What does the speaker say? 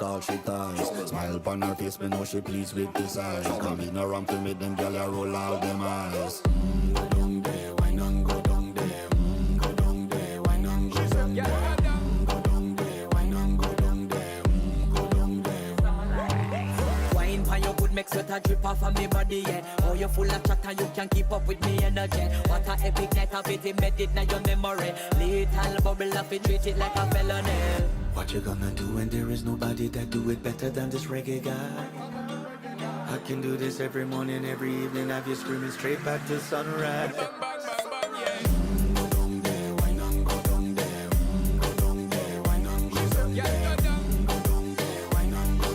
all she ties. Smile upon her face, me know she pleased with this eyes. Come in around to make them gyal a roll out them eyes. Go down there, wine and go down there. Go down there, wine and go down there. Go down there, wine and go down there. Go down there. Wine for your good make sweat a drip off of me body, yeah. Oh, you full of chatter, you can keep up with me energy. What a epic night of it, embedded in your memory. Little bubble of it, treat it like a felony. What you gonna do when there is nobody that do it better than this reggae guy? I can do this every morning, every evening, have you screaming straight back to sunrise.